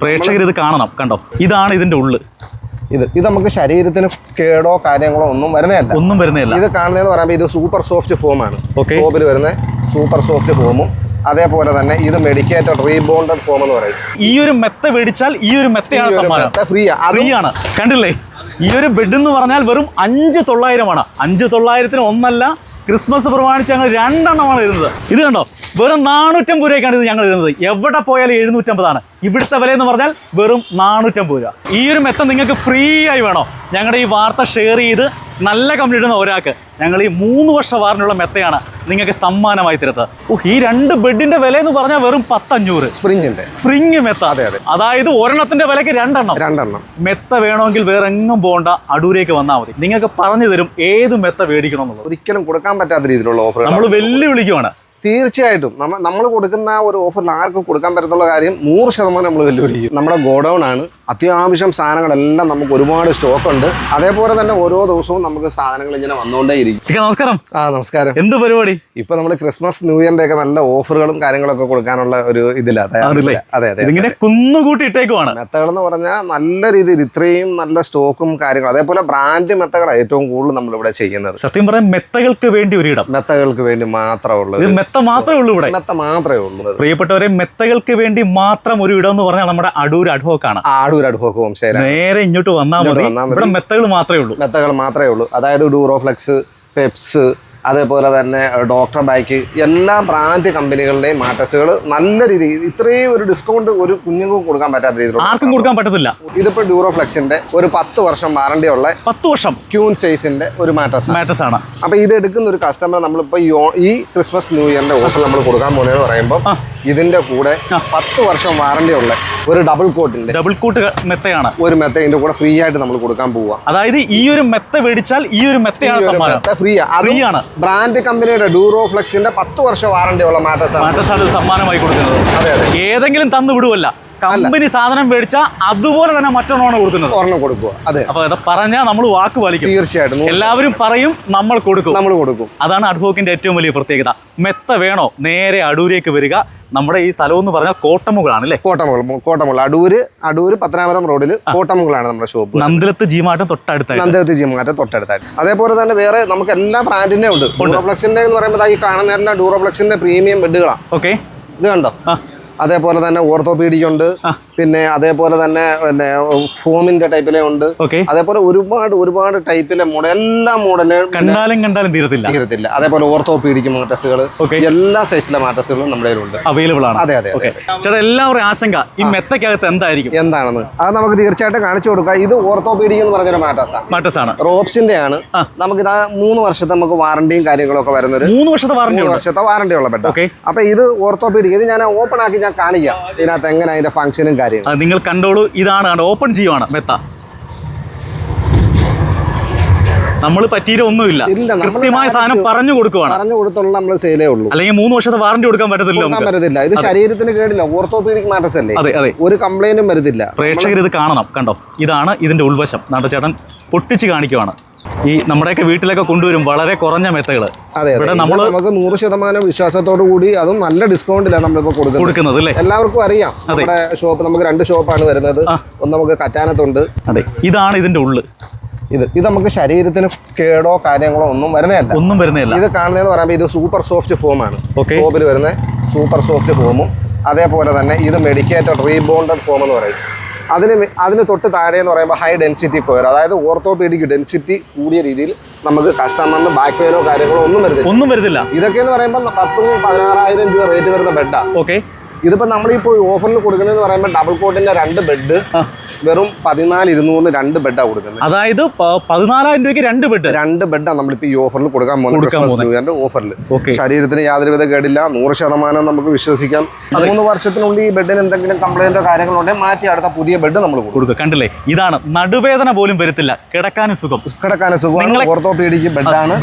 പ്രേക്ഷകർ ഇത് കാണണം. കണ്ടോ, ഇതാണ് ഇതിന്റെ ഉള്ളു. ഇത് നമുക്ക് ശരീരത്തിന് കേടോ കാര്യങ്ങളോ ഒന്നും വരുന്നതല്ല. ഇത് കാണുന്നതെന്ന് പറയുമ്പോൾ ഇത് സൂപ്പർ സോഫ്റ്റ് ഫോമാണ്. ടോപ്പിൽ വരുന്ന സൂപ്പർ സോഫ്റ്റ് ഫോമും അതേപോലെ തന്നെ ഇത് മെഡിക്കേറ്റഡ് റീബോണ്ടഡ് ഫോം എന്ന് പറയും. ഈ ഒരു മെത്ത മേടിച്ചാൽ ഈ ഒരു മെത്ത ഫ്രീ ആണ്. കണ്ടില്ലേ, ഈ ഒരു ബെഡ് എന്ന് പറഞ്ഞാൽ വെറും 5,900 5,900 ഒന്നല്ല, ക്രിസ്മസ് പ്രമാണിച്ച് ഞങ്ങൾ 2 എണ്ണമാണ് ഇരുന്നത്. ഇത് കണ്ടോ, വെറും 450 രൂപയ്ക്കാണ് ഇത് ഞങ്ങൾ ഇരുന്നത്. എവിടെ പോയാലും 750 ഇവിടുത്തെ വില എന്ന് പറഞ്ഞാൽ വെറും 450 രൂപ. ഈ ഒരു മെത്ത നിങ്ങൾക്ക് ഫ്രീ ആയി വേണോ? ഞങ്ങളുടെ ഈ വാർത്ത ഷെയർ ചെയ്ത് നല്ല കമ്പനി ഇടുന്ന ഒരാൾക്ക് ഞങ്ങൾ ഈ 3 വർഷ വാറന്റിയുള്ള മെത്തയാണ് നിങ്ങൾക്ക് സമ്മാനമായി തരുന്നത്. ഈ 2 ബെഡിന്റെ വില എന്ന് പറഞ്ഞാൽ വെറും 10,500. സ്പ്രിംഗ് മെത്ത. അതായത് ഒരെണ്ണത്തിന്റെ വിലക്ക് 2 എണ്ണം. മെത്ത വേണമെങ്കിൽ വേറെ എങ്ങും പോകണ്ട, അടൂരേക്ക് വന്നാൽ മതി. നിങ്ങൾക്ക് പറഞ്ഞു തരും ഏത് മെത്ത മേടിക്കണം എന്നുള്ളത്. ഒരിക്കലും കൊടുക്കാൻ പറ്റാത്ത രീതിയിലുള്ള ഓഫർ നമ്മൾ വെല്ലുവിളിക്കുവാണ്. തീർച്ചയായിട്ടും നമ്മൾ കൊടുക്കുന്ന ഒരു ഓഫറിൽ ആർക്കും കൊടുക്കാൻ പറ്റത്തുള്ള കാര്യം 100% നമ്മൾ വെല്ലുവിളിക്കും. നമ്മുടെ ഗോഡൗൺ ആണ്, അത്യാവശ്യം സാധനങ്ങളെല്ലാം നമുക്ക് ഒരുപാട് സ്റ്റോക്ക് ഉണ്ട്. അതേപോലെ തന്നെ ഓരോ ദിവസവും നമുക്ക് സാധനങ്ങൾ ഇങ്ങനെ വന്നുകൊണ്ടേയിരിക്കും. നമസ്കാരം. നമസ്കാരം. എന്ത് പരിപാടി? ഇപ്പൊ നമ്മൾ ക്രിസ്മസ് ന്യൂ ഇയറിന്റെ ഒക്കെ നല്ല ഓഫറുകളും കാര്യങ്ങളൊക്കെ കൊടുക്കാനുള്ള ഒരു ഇതിലാണ്. അതെ, ഇങ്ങനെ കുന്നുകൂട്ടി ഇട്ടേക്കുവാണ്. മെത്തകൾ എന്ന് പറഞ്ഞാൽ നല്ല രീതിയിൽ ഇത്രയും നല്ല സ്റ്റോക്കും കാര്യങ്ങളും, അതേപോലെ ബ്രാൻഡ് മെത്തകളാണ് ഏറ്റവും കൂടുതൽ നമ്മൾ ഇവിടെ ചെയ്യുന്നത്. സത്യം പറയാൻ മെത്തകൾക്ക് വേണ്ടി ഒരിടം, മെത്തകൾക്ക് വേണ്ടി മാത്രമുള്ളത്, മെത്ത മാത്രമേ ഉള്ളൂ ഇവിടെ. മെത്ത മാത്രമേ ഉള്ളൂ. പ്രിയപ്പെട്ടവരെ, മെത്തകൾക്ക് വേണ്ടി മാത്രം ഒരു ഇടം എന്ന് പറഞ്ഞാൽ നമ്മുടെ അടൂർ അഡ്വോക്കാണ്. അടൂർ അഡ്വോക്ക് ഹോം സ്റ്റേ. നേരെ ഇങ്ങോട്ട് വന്നാൽ മതി. ഇവിടെ മെത്തകൾ മാത്രമേ ഉള്ളൂ. അതായത് ഡൂറോഫ്ലെക്സ്, പെപ്സ്, അതേപോലെ തന്നെ ഡോക്ടർ ബാക്ക്, എല്ലാ ബ്രാൻഡ് കമ്പനികളുടെയും മാട്രസുകൾ നല്ല രീതിയിൽ ഇത്രയും ഒരു ഡിസ്കൗണ്ട് ഒരു കുഞ്ഞുങ്ങൾക്ക് കൊടുക്കാൻ പറ്റാത്ത രീതിയിൽ ആർക്കും കൊടുക്കാൻ പറ്റത്തില്ല. ഇതിപ്പോ ഡ്യൂറോഫ്ലെക്സിന്റെ ഒരു 10 വർഷം വാറണ്ടി ഉള്ള 10 വർഷം ക്യൂൻ സൈസിന്റെ ഒരു മാട്രസ് ആണ്. അപ്പൊ ഇത് എടുക്കുന്ന ഒരു കസ്റ്റമർ നമ്മളിപ്പോ ഈ ക്രിസ്മസ് ന്യൂ ഇയറിന്റെ ഓഫർ നമ്മൾ കൊടുക്കാൻ പോകുന്നതെന്ന് പറയുമ്പോൾ ഇതിന്റെ കൂടെ 10 വർഷം വാറണ്ടി ഉള്ള ഒരു ഡബിൾ കോട്ട് മെത്തയാണ്. ഒരു മെത്ത ഇതിന്റെ കൂടെ ഫ്രീ ആയിട്ട് നമ്മൾ കൊടുക്കാൻ പോവാ. അതായത് ഈ ഒരു മെത്ത മേടിച്ചാൽ ഈ ഒരു മെത്തയാണ് ഫ്രീ ആണ്. ബ്രാൻഡ് കമ്പനിയുടെ ഡ്യൂറോഫ്ലെക്സിന്റെ 10 വർഷം വാറണ്ടി ഉള്ള മാട്രസാണ് സമ്മാനമായി കൊടുക്കുന്നത്. അതെ, ഏതെങ്കിലും തന്നു വിടുവല്ല, കമ്പനി സാധനം മേടിച്ചാൽ അതുപോലെ തന്നെ മറ്റൊരെണ്ണം കൊടുക്കുക. അതെ, അപ്പൊ ഇത് പറഞ്ഞാൽ നമ്മൾ വാക്ക് പാലിക്കും. തീർച്ചയായിട്ടും എല്ലാവരും പറയും നമ്മൾ കൊടുക്കും. അതാണ് അഡ്വോക്കിന്റെ ഏറ്റവും വലിയ പ്രത്യേകത. മെത്ത വേണോ, നേരെ അടൂരേക്ക് വരിക. നമ്മുടെ ഈ സ്ഥലം എന്ന് പറഞ്ഞാൽ കോട്ടമുകളാണ് അല്ലേ? കോട്ടമുകൾ അടൂര് പത്തനാപുരം റോഡിൽ കോട്ടമുകളാണ് നമ്മുടെ ഷോപ്പ്. നന്ദിലത്ത് ജീമാറ്റം തൊട്ടടുത്തായിട്ട്. അതേപോലെ തന്നെ വേറെ നമുക്ക് എല്ലാ ബ്രാൻഡിന്റെ ഉണ്ട്. ഡ്യൂറോഫ്ലെക്സിന്റെ എന്ന് പറയുമ്പോൾ ഈ കാണുന്ന ഡ്യൂറോഫ്ലെക്സിന്റെ പ്രീമിയം ബെഡുകളാണ്. ഓക്കെ, ഇത് കണ്ടോ. അതേപോലെ തന്നെ ഓർത്തോപീഡിക് ഉണ്ട്, പിന്നെ അതേപോലെ തന്നെ ഫോമിന്റെ ടൈപ്പിലെ ഉണ്ട്. അതേപോലെ ഒരുപാട് ടൈപ്പിലെ മോഡൽ, എല്ലാ മോഡലും കണ്ടാലും തീരത്തില്ല. അതേപോലെ ഓർത്തോപീഡിക് മാട്രസുകൾ, എല്ലാ സൈസിലെ മാട്രസുകളും നമ്മുടെ കയ്യിലുണ്ട്, അവൈലബിൾ ആണ്. അതെ. ചേട്ടാ, എല്ലാവരും ആശങ്ക ഈ മെത്തക്കകത്ത് എന്താണെന്ന് അത് നമുക്ക് തീർച്ചയായിട്ടും കാണിച്ചു കൊടുക്കാം. ഇത് ഓർത്തോപീഡിക് എന്ന് പറഞ്ഞൊരു മാട്രസാണ്. റോപ്സിന്റെ ആണ്. നമുക്ക് ഇത് 3 വർഷത്തെ നമുക്ക് വാറണ്ടിയും കാര്യങ്ങളും ഒക്കെ വരുന്നത്. 3 വർഷത്തെ വാറണ്ടി ഉള്ള ബെഡ്. അപ്പൊ ഇത് ഓർത്തോപീഡിക്. ഇത് ഞാൻ ഓപ്പൺ ആക്കി ഞാൻ കാണിക്കാം ഇതിനകത്ത് എങ്ങനെ അതിന്റെ ഫംഗ്ഷനും കാര്യങ്ങളും. നിങ്ങൾ കണ്ടോളൂ. ഇതാണ് ഓപ്പൺ ചെയ്യുവാണ് മെത്ത. നമ്മൾ പറ്റിയൊന്നുമില്ല, കൃത്യമായ സാധനം പറഞ്ഞു കൊടുത്തുള്ള നമ്മൾ സെയിലേ ഉള്ളൂ. അല്ലെങ്കിൽ 3 വർഷത്തെ വാറണ്ടി കൊടുക്കാൻ പറ്റത്തില്ല. ഇത് ശരീരത്തിന് കേടില്ല, ഓർത്തോപീഡിക് മാട്രസ് അല്ലേ. അതെ, ഒരു കംപ്ലൈന്റും വരുന്നില്ല. പ്രേക്ഷകർ ഇത് കാണണം. കണ്ടോ, ഇതാണ് ഇതിന്റെ ഉൾവശം. ചേട്ടൻ പൊട്ടിച്ച് കാണിക്കുവാണ്. ഈ നമ്മുടെയൊക്കെ വീട്ടിലൊക്കെ കൊണ്ടുവരും വളരെ കുറഞ്ഞ മെത്തകള്. അതെ, നമുക്ക് 100% വിശ്വാസത്തോടു കൂടി, അതും നല്ല ഡിസ്കൗണ്ടിലാണ് നമ്മളിപ്പോ കൊടുക്കുന്നത്. എല്ലാവർക്കും അറിയാം നമ്മുടെ ഷോപ്പ്. നമുക്ക് 2 ഷോപ്പാണ് വരുന്നത്. ഒന്ന് നമുക്ക് കറ്റാനത്തുണ്ട്. അതെ, ഇതാണ് ഇതിന്റെ ഉള്ളു. ഇത് നമുക്ക് ശരീരത്തിന് കേടോ കാര്യങ്ങളോ ഒന്നും വരുന്നതല്ല. ഇത് കാണുന്നതെന്ന് പറയുമ്പോൾ ഇത് സൂപ്പർ സോഫ്റ്റ് ഫോമാണ്. ടോപ്പിൽ വരുന്ന സൂപ്പർ സോഫ്റ്റ് ഫോമും അതേപോലെ തന്നെ ഇത് മെഡിക്കേറ്റഡ് റീബോണ്ടഡ് ഫോം എന്ന് പറയും. അതിന് തൊട്ട് താഴെ എന്ന് പറയുമ്പോൾ ഹൈ ഡെൻസിറ്റി കൊയർ, അതായത് ഓർത്തോപീഡിക് ഡെൻസിറ്റി കൂടിയ രീതിയിൽ നമുക്ക് കസ്റ്റമറിന് ബാക്ക് പെയിനോ കാര്യങ്ങളോ ഒന്നും വരുന്നില്ല. ഇതൊക്കെ എന്ന് പറയുമ്പോൾ 10,000-16,000 രൂപ റേറ്റ് വരുന്ന ബെഡാണ്. ഇതിപ്പോ നമ്മളിപ്പോ ഓഫറിൽ കൊടുക്കുന്നതെന്ന് പറയുമ്പോൾ ഡബിൾ കോട്ടിന്റെ 2 ബെഡ് വെറും 14,200 2 ബെഡാണ് കൊടുക്കുന്നത്. അതായത് 14,000 രൂപയ്ക്ക് 2 ബെഡാണ് നമ്മളിപ്പോ ഈ ഓഫറിൽ കൊടുക്കാൻ പോകുന്നത്. ഓഫറിൽ ശരീരത്തിന് യാതൊരുവിധ കേടില്ല, 100% നമുക്ക് വിശ്വസിക്കാം. 3 വർഷത്തിനുള്ളിൽ ഈ ബെഡിന് എന്തെങ്കിലും കംപ്ലൈന്റോ കാര്യങ്ങളോ ഉണ്ടെങ്കിൽ മാറ്റി അടുത്ത പുതിയ ബെഡ് നമ്മൾ കൊടുക്കും. കണ്ടില്ലേ, ഇതാണ് നടുവേദന പോലും വരത്തില്ല, കിടക്കാനും സുഖം. ഓർത്തോപീഡിക് ബെഡാണ്.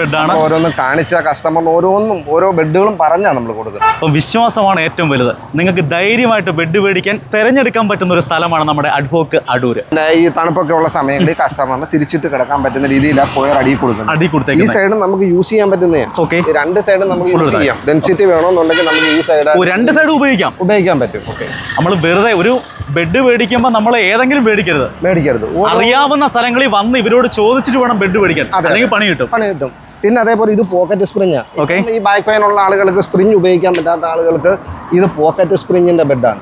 ഓരോന്നും കാണിച്ച കസ്റ്റമറിന് ഓരോ ബെഡുകളും പറഞ്ഞാൽ നമ്മൾ കൊടുക്കുന്നത്. അപ്പൊ വിശ്വാസമാണ് ഏറ്റവും വലുത്. നിങ്ങൾക്ക് ധൈര്യമായിട്ട് ബെഡ് മേടിക്കാൻ തിരഞ്ഞെടുക്കാൻ പറ്റുന്ന ഒരു സ്ഥലമാണ് നമ്മുടെ അഡ്വോക്ക് അടൂര്. ഈ തണുപ്പൊക്കെ ഉള്ള സമയങ്ങളിൽ കസ്റ്റമറിന് തിരിച്ചിട്ട് കിടക്കാൻ പറ്റുന്ന രീതിയിൽ ആ കൊയർ അടി കൊടുക്കുന്നത്. ഈ സൈഡ് നമുക്ക് യൂസ് ചെയ്യാൻ പറ്റുന്നതാണ്. രണ്ട് സൈഡും നമുക്ക് യൂസ് ചെയ്യാം. ഡെൻസിറ്റി വേണമെന്നുണ്ടെങ്കിൽ നമുക്ക് ഈ സൈഡ് രണ്ട് സൈഡ് ഉപയോഗിക്കാൻ പറ്റും. നമ്മൾ വെറുതെ ഒരു ബെഡ് മേടിക്കുമ്പോൾ നമ്മൾ ഏതെങ്കിലും മേടിക്കരുത്. അറിയാവുന്ന സ്ഥലങ്ങളിൽ വന്ന് ഇവരോട് ചോദിച്ചിട്ട് വേണം ബെഡ് മേടിക്കാൻ, അല്ലെങ്കിൽ പണി കിട്ടും. പിന്നെ അതേപോലെ ഇത് പോക്കറ്റ് സ്പ്രിങ്. ഈ ബാക്ക് പെയിൻ ഉള്ള ആളുകൾക്ക്, സ്പ്രിങ് ഉപയോഗിക്കാൻ പറ്റാത്ത ആളുകൾക്ക് ഇത് പോക്കറ്റ് സ്പ്രിങ്ങിന്റെ ബെഡാണ്.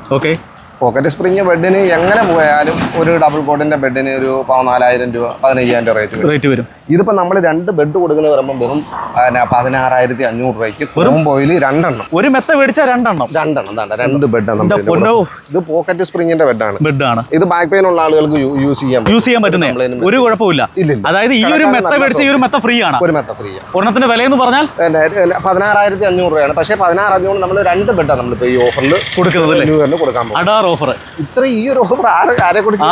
പോക്കറ്റ് സ്പ്രിങ് ബെഡിന് എങ്ങനെ പോയാലും ഒരു ഡബിൾ കോട്ടിന്റെ ബെഡിന് ഒരു 14,000 രൂപ 15,000 റേറ്റ് വരും. ഇതിപ്പോ നമ്മൾ രണ്ട് ബെഡ് കൊടുക്കുന്ന പറയുമ്പോൾ വെറും 16,500 രൂപയ്ക്ക് കോംബോയിൽ രണ്ടെണ്ണം. ഒരു മെത്ത മേടിച്ചാൽ രണ്ടെണ്ണം. രണ്ട് ബെഡാണ്. ഇത് പോക്കറ്റ് സ്പ്രിങ്ങിന്റെ ബെഡാണ്. ഇത് ബാക്ക് പെയിൻ ഉള്ള ആളുകൾക്ക് യൂസ് ചെയ്യാൻ പറ്റുന്ന ഒരു കുഴപ്പമില്ല. അതായത് ഈ ഒരു മെത്ത മേടിച്ച ഈ ഒരു മെത്ത ഫ്രീ ആണ്. ഒരു മെത്ത ഫ്രീ ആണ്. ഒരെണ്ണത്തിന്റെ വില എന്ന് പറഞ്ഞാൽ 16,500 രൂപയാണ്. പക്ഷേ 16,500 നമ്മൾ രണ്ട് ബെഡാണ് നമ്മളിപ്പോ ഈ ഓഫറിൽ കൊടുക്കാൻ പോകുന്നത്. ഓഫർ ഇത്ര ഈ ഒരു ഓഫർ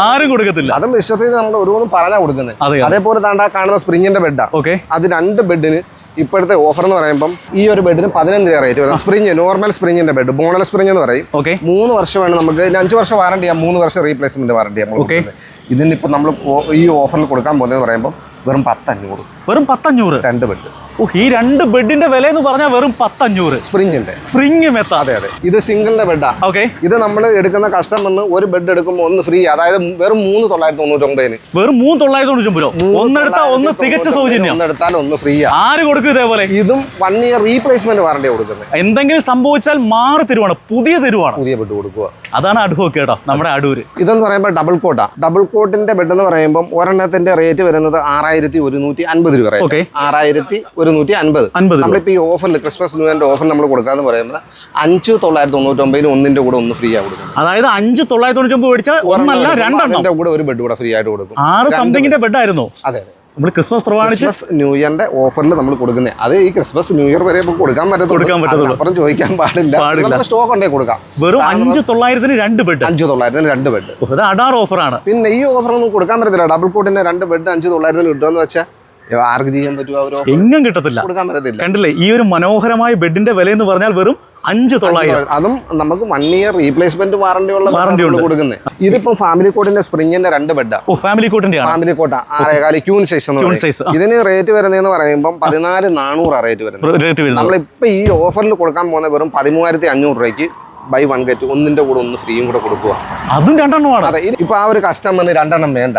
ആരും കൊടുക്കത്തില്ല. അതും വിശ്വസിച്ച് നമ്മൾ ഓരോന്നും പറഞ്ഞാ കൊടുക്കുന്നത്. അതേപോലെ കാണുന്ന സ്പ്രിങ്ങിന്റെ ബെഡാ. അത് രണ്ട് ബെഡിന് ഇപ്പോഴത്തെ ഓഫർ എന്ന് പറയുമ്പോൾ ഈ ഒരു ബെഡിന് 15 രൂപ റേറ്റ് വരും. സ്പ്രിങ്, നോർമൽ സ്പ്രിങ്ങിന്റെ ബെഡ്, ബോണൽ സ്പ്രിങ് എന്ന് പറയും. 3 വർഷമാണ് നമുക്ക്. 5 വർഷം വാറണ്ടി ചെയ്യാം, 3 വർഷം റീപ്ലേസ്മെന്റ് വാറണ്ടി ചെയ്യാം. ഇതിനിപ്പോൾ നമ്മൾ ഈ ഓഫറിൽ കൊടുക്കാൻ പോകുന്നത് പറയുമ്പോൾ വെറും 1,500. രണ്ട് ബെഡ്. ഈ രണ്ട് ബെഡിന്റെ വില എന്ന് പറഞ്ഞാൽ വെറും 1,500. സ്പ്രിംഗ് മെത്ത. അതെ. ഇത് സിംഗിളിന്റെ ബെഡാ. ഇത് നമ്മൾ എടുക്കുന്ന കസ്റ്റമറിന് ഒരു ബെഡ് എടുക്കുമ്പോൾ ഒന്ന് ഫ്രീ. അതായത് വെറും 3,999. വെറും 3,999 രൂപ. ഒന്നെടുത്താൽ ഒന്ന് തികച്ച സൗജന്യം. ഒന്നെടുത്താൽ ഒന്ന് ഫ്രീ. ആര് കൊടുക്കും ഇതേപോലെ? ഇതും 1 ഇയർ റീപ്ലേസ്മെന്റ് വാറണ്ടി കൊടുക്കുന്നത്. എന്തെങ്കിലും സംഭവിച്ചാൽ മാറി തരുവാണ്, പുതിയ ബെഡ് കൊടുക്കുക. അതാണ് അഡ്വോ കേട്ടോ, നമ്മുടെ അടൂര്. ഇതെന്ന് പറയുമ്പോൾ ഡബിൾ കോട്ടാ. ഡബിൾ കോട്ടിന്റെ ബെഡ് എന്ന് പറയുമ്പോൾ ഒരെണ്ണത്തിന്റെ റേറ്റ് വരുന്നത് 6,150 രൂപ. 6,150. നമ്മളിപ്പോ ഈ ഓഫറിൽ, ക്രിസ്മസ് ന്യൂ ഇയറിന്റെ ഓഫറിൽ നമ്മൾ കൊടുക്കാന്ന് പറയുന്നത് 5,999 ഒന്നിന്റെ കൂടെ ഒന്ന് ഫ്രീ ആയി കൊടുക്കും. അതായത് 5,999 മേടിച്ചാൽ ഒന്നല്ല രണ്ടെണ്ണം കൂടെ ഒരു ബെഡ് കൂടെ ഫ്രീ ആയിട്ട് കൊടുക്കും. 6 സംതിങ്ങിന്റെ ബെഡ് ആയിരുന്നു. അതെ. നമ്മൾ ക്രിസ്മസ് പ്രമാണിച്ച് ന്യൂ ഇയറിന്റെ ഓഫറിൽ നമ്മൾ കൊടുക്കുന്നത്. അത് ഈ ക്രിസ്മസ് ന്യൂ ഇയർ വരെ കൊടുക്കാൻ പറ്റത്തുള്ളൂ. അപ്പുറം ചോദിക്കാൻ പാടില്ല. സ്റ്റോക്ക് ഉണ്ടെങ്കിൽ കൊടുക്കാം. വെറും 5,900 രണ്ട് ബെഡ്. 5,900 രണ്ട് ബെഡ്. അത് അഡാർ ഓഫറാണ്. പിന്നെ ഈ ഓഫർ ഒന്നും കൊടുക്കാൻ പറ്റത്തില്ല. ഡബിൾ കോട്ടിന്റെ രണ്ട് ബെഡ് 5,900 കിട്ടുമെന്ന് വെച്ചാൽ ആർക്ക് ചെയ്യാൻ പറ്റുമോ? എങ്ങും കിട്ടത്തില്ല, കൊടുക്കാൻ പറ്റത്തില്ല. കണ്ടില്ലേ? ഈ ഒരു മനോഹരമായ ബെഡിന്റെ വില എന്ന് പറഞ്ഞാൽ വെറും 5,900. അതും നമുക്ക് 1 ഇയർ റീപ്ലേസ്മെന്റ് വാറണ്ടി കൊടുക്കുന്നത്. ഇതിപ്പോ ഫാമിലി കോട്ടിന്റെ സ്പ്രിങ്ങിന്റെ രണ്ട് ബെഡാ. ഫാമിലി കോട്ടിന്റെ ഫാമിലി കോട്ട 6.5 ക്യൂൺ സൈസ്. ഇതിന് റേറ്റ് വരുന്നതെന്ന് പറയുമ്പോൾ 14,400 റേറ്റ് വരുന്നത്. നമ്മളിപ്പോ ഈ ഓഫറിൽ കൊടുക്കാൻ പോകുന്ന വെറും 13,500 രൂപയ്ക്ക് ബൈ 1 ഗെറ്റ് ഒന്നിന്റെ കൂടെ ഒന്ന് ഫ്രീയും കൂടെ കൊടുക്കുക. അതും രണ്ടെണ്ണമാണ്. അതെ. ഇപ്പൊ ആ ഒരു കസ്റ്റമറിന് രണ്ടെണ്ണം വേണ്ട,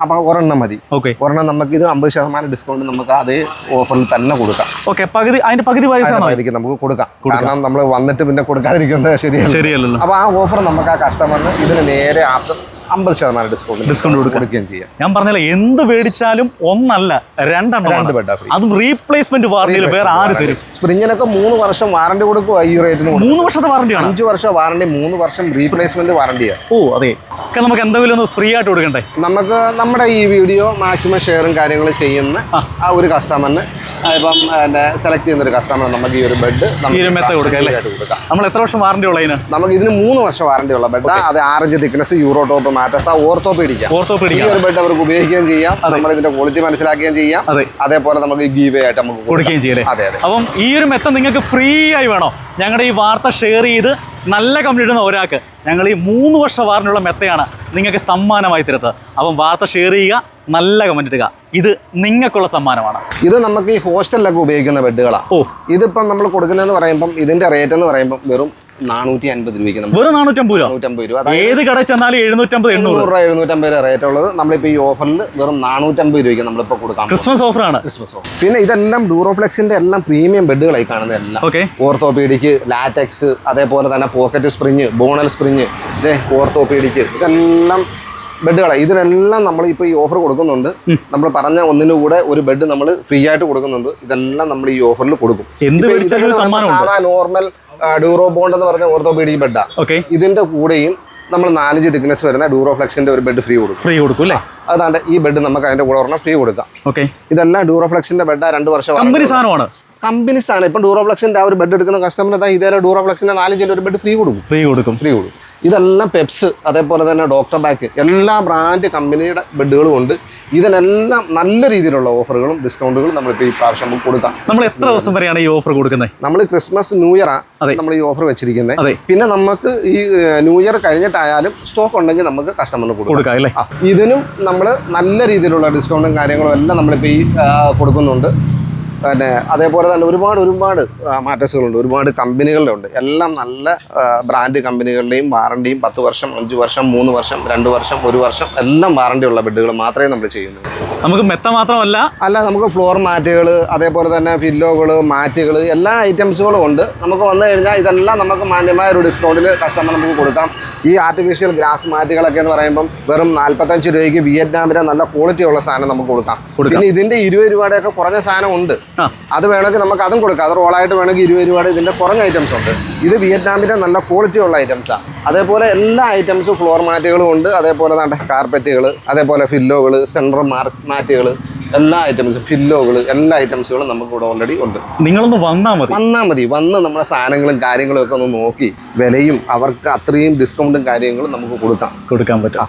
അപ്പൊ ഒരെണ്ണം മതി. ഒരെണ്ണം നമുക്ക് ഇത് 50% ഡിസ്കൗണ്ട് നമുക്ക് അതേ ഓഫറിൽ തന്നെ കൊടുക്കാം. അതിന്റെ പകുതി പകുതിക്ക് നമുക്ക് കൊടുക്കാം. കാരണം നമ്മൾ വന്നിട്ട് പിന്നെ കൊടുക്കാതിരിക്കുന്നത് ശരിയല്ലല്ലോ. അപ്പൊ ആ ഓഫർ നമുക്ക് ആ കസ്റ്റമറിന് ഇതിന് നേരെ ആഫ്റ്റർ 50% ഡിസ്കൗണ്ട് കൊടുക്കുകയും ചെയ്യാം. ഞാൻ പറഞ്ഞില്ല, എന്ത് മേടിച്ചാലും ഒന്നല്ല രണ്ടെണ്ണം. അതും റീപ്ലേസ്മെന്റ് വാറണ്ടിയിൽ വേറെ ആര് തരും? സ്പ്രിങ്ങിനൊക്കെ 3 വർഷം വാറണ്ടി കൊടുക്കുക. ഈ റേറ്റിന് 3 വർഷത്തെ വാറണ്ടിയാണ്. 5 വർഷം വാറണ്ടി, 3 വർഷം റീപ്ലേസ്മെന്റ് വാറണ്ടിയാണ്. അതെ. നമുക്ക് എന്തെങ്കിലും ഒന്ന് ഫ്രീ ആയിട്ട് കൊടുക്കണ്ടേ? നമുക്ക് നമ്മുടെ ഈ വീഡിയോ മാക്സിമം ഷെയറും കാര്യങ്ങളും ചെയ്യുന്ന ആ ഒരു കസ്റ്റമറിന്, ഇപ്പം സെലക്ട് ചെയ്യുന്ന ഒരു കസ്റ്റമറിന് നമുക്ക് ഈ ഒരു ബെഡ് കൊടുക്കാം. നമ്മൾ എത്ര വർഷം വാറണ്ടി ഉള്ളതിന്? നമുക്ക് ഇതിന് 3 വർഷം വാറണ്ടി ഉള്ള ബെഡ്. അത് 6 inch thickness, euro top mattress, orthopaedic ഈ ഒരു ബെഡ് അവർക്ക് ഉപയോഗിക്കുകയും ചെയ്യാം. നമ്മൾ ഇതിന്റെ ക്വാളിറ്റി മനസ്സിലാക്കുകയും ചെയ്യാം. അതേപോലെ നമുക്ക് ഗീവ് ആയിട്ട് നമുക്ക് കൊടുക്കുകയും ചെയ്യാം. അതെ. അപ്പം ഈ ഒരു മെത്ത നിങ്ങൾക്ക് ഫ്രീ ആയി വേണോ? ഞങ്ങളുടെ ഈ വാർത്ത ഷെയർ ചെയ്ത് നല്ല കമന്റ് ഇടുന്ന ഒരാൾക്ക് ഞങ്ങൾ ഈ 3 വർഷം വാറണ്ടിയുള്ള മെത്തയാണ് നിങ്ങൾക്ക് സമ്മാനമായി തരുന്നത്. അപ്പം വാർത്ത ഷെയർ ചെയ്യുക, നല്ല കമന്റ് ഇടുക. ഇത് നിങ്ങൾക്കുള്ള സമ്മാനമാണ്. ഇത് നമുക്ക് ഈ ഹോസ്റ്റലിലൊക്കെ ഉപയോഗിക്കുന്ന ബെഡുകളാണ്. ഇതിപ്പം നമ്മൾ കൊടുക്കുന്നതെന്ന് പറയുമ്പം ഇതിന്റെ റേറ്റ് എന്ന് പറയുമ്പോൾ വെറും 450 രൂപയ്ക്ക്. വെറും 450 രൂപ. ഏത് കടയിൽ ചെന്നാലും 750 രൂപ റേറ്റ് ഉള്ളത്. നമ്മളിപ്പോ ഈ ഓഫറിൽ വെറും 450 രൂപയ്ക്ക് നമ്മളിപ്പോ കൊടുക്കാം. ക്രിസ്മസ് ഓഫറാണ്. പിന്നെ ഇതെല്ലാം ഡ്യൂറോഫ്ലെക്സിന്റെ എല്ലാം പ്രീമിയം ബെഡുകളായി കാണുന്നത്. എല്ലാം ഓർത്തോപീഡിക്, ലാറ്റക്സ്, അതേപോലെ തന്നെ pocket spring, Bonnell spring, orthopaedic, ഇതെല്ലാം ബെഡുകളാണ്. ഇതിനെല്ലാം നമ്മൾ ഇപ്പോൾ ഈ ഓഫർ കൊടുക്കുന്നുണ്ട്. നമ്മൾ പറഞ്ഞ ഒന്നിന് കൂടെ ഒരു ബെഡ് നമ്മൾ ഫ്രീ ആയിട്ട് കൊടുക്കുന്നുണ്ട്. ഇതെല്ലാം നമ്മൾ ഈ ഓഫറിൽ കൊടുക്കും. സാധാ നോർമൽ ഡ്യൂറോ ബോണ്ട് എന്ന് പറഞ്ഞ ഓർത്തോപീഡിക് ബെഡാ. ഇതിന്റെ കൂടെയും നമ്മൾ 4 ഇഞ്ച് തിക്നെസ് വരുന്ന ഡ്യൂറോഫ്ലെക്സിന്റെ ഒരു ബെഡ് ഫ്രീ കൊടുക്കും അല്ലേ? അതാണ്ട് ഈ ബെഡ് നമുക്ക് അതിന്റെ കൂടെ ഒരെണ്ണം ഫ്രീ കൊടുക്കാം. ഇതെല്ലാം ഡ്യൂറോഫ്ലെക്സിന്റെ ബെഡാ. 2 വർഷം കമ്പനി സാധനം. ഇപ്പം ഡ്യൂറോഫ്ലെക്സിന്റെ ആ ഒരു ബെഡ് എടുക്കുന്ന കസ്റ്റമർ ഇതേ ഡ്യൂറോഫ്ലെക്സിന്റെ 4 ഇഞ്ചിന്റെ ഒരു ബെഡ് ഫ്രീ കൊടുക്കും. ഇതെല്ലാം പെപ്സ്, അതേപോലെ തന്നെ ഡോക്ടർ ബാക്ക്, എല്ലാ ബ്രാൻഡ് കമ്പനിയുടെ ബെഡുകളും ഉണ്ട്. ഇതിനെല്ലാം നല്ല രീതിയിലുള്ള ഓഫറുകളും ഡിസ്കൗണ്ടുകളും നമ്മളിപ്പോൾ ഈ പ്രാവശ്യം നമുക്ക് കൊടുക്കാം. നമ്മൾ എത്ര ദിവസം വരെയാണ് ഈ ഓഫർ കൊടുക്കുന്നത്? നമ്മൾ ക്രിസ്മസ് ന്യൂ ഇയറാണ് നമ്മൾ ഈ ഓഫർ വെച്ചിരിക്കുന്നത്. പിന്നെ നമുക്ക് ഈ ന്യൂ ഇയർ കഴിഞ്ഞിട്ടായാലും സ്റ്റോക്ക് ഉണ്ടെങ്കിൽ നമുക്ക് കസ്റ്റമറിന് കൊടുക്കാം അല്ലേ. ഇതിനും നമ്മൾ നല്ല രീതിയിലുള്ള ഡിസ്കൗണ്ടും കാര്യങ്ങളും എല്ലാം നമ്മളിപ്പോൾ ഈ കൊടുക്കുന്നുണ്ട്. പിന്നെ അതേപോലെ തന്നെ ഒരുപാട് മാറ്റേഴ്സുകളുണ്ട്, ഒരുപാട് കമ്പനികളുടെ ഉണ്ട്. എല്ലാം നല്ല ബ്രാൻഡ് കമ്പനികളുടെയും വാറണ്ടിയും 10 വർഷം, 5 വർഷം, 3 വർഷം, 2 വർഷം, 1 വർഷം എല്ലാം വാറണ്ടി ഉള്ള ബെഡുകൾ മാത്രമേ നമ്മൾ ചെയ്യുന്നുള്ളൂ. നമുക്ക് മെത്ത മാത്രമല്ല, നമുക്ക് ഫ്ലോർ മാറ്റുകൾ, അതേപോലെ തന്നെ പില്ലോകൾ, മാറ്റുകൾ, എല്ലാ ഐറ്റംസുകളും ഉണ്ട്. നമുക്ക് വന്നു കഴിഞ്ഞാൽ ഇതെല്ലാം നമുക്ക് മാന്യമായ ഒരു ഡിസ്കൗണ്ടിൽ കസ്റ്റമർ നമുക്ക് കൊടുക്കാം. ഈ ആർട്ടിഫിഷ്യൽ ഗ്രാസ് മാറ്റുകളൊക്കെ എന്ന് പറയുമ്പം വെറും 45 രൂപയ്ക്ക് വിയറ്റ്നാമിലെ നല്ല ക്വാളിറ്റി ഉള്ള സാധനം നമുക്ക് കൊടുക്കാം. പിന്നെ ഇതിൻ്റെ 20 രൂപയുടെയൊക്കെ കുറഞ്ഞ സാധനം ഉണ്ട്. അത് വേണമെങ്കിൽ നമുക്ക് അതും കൊടുക്കാം. അത് റോളായിട്ട് വേണമെങ്കിൽ 20 രൂപയുടെ ഇതിൻ്റെ കുറഞ്ഞ ഐറ്റംസ് ഉണ്ട്. ഇത് വിയറ്റ്നാമിൻ്റെ നല്ല ക്വാളിറ്റി ഉള്ള ഐറ്റംസാണ്. അതേപോലെ എല്ലാ ഐറ്റംസും ഫ്ലോർ മാറ്റുകളും ഉണ്ട്. അതേപോലെ തന്നെ കാർപ്പറ്റുകൾ, അതേപോലെ ഫില്ലോകൾ, സെൻട്രൽ മാറ്റുകൾ, എല്ലാ ഐറ്റംസും, ഫില്ലോകൾ, എല്ലാ ഐറ്റംസുകളും നമുക്ക് ഇവിടെ ഓൾറെഡി ഉണ്ട്. നിങ്ങളൊന്ന് വന്നാൽ മതി. വന്ന് നമ്മുടെ സാധനങ്ങളും കാര്യങ്ങളും ഒക്കെ ഒന്ന് നോക്കി വിലയും അവർക്ക് അത്രയും ഡിസ്കൗണ്ടും കാര്യങ്ങളും നമുക്ക് കൊടുക്കാൻ പറ്റും.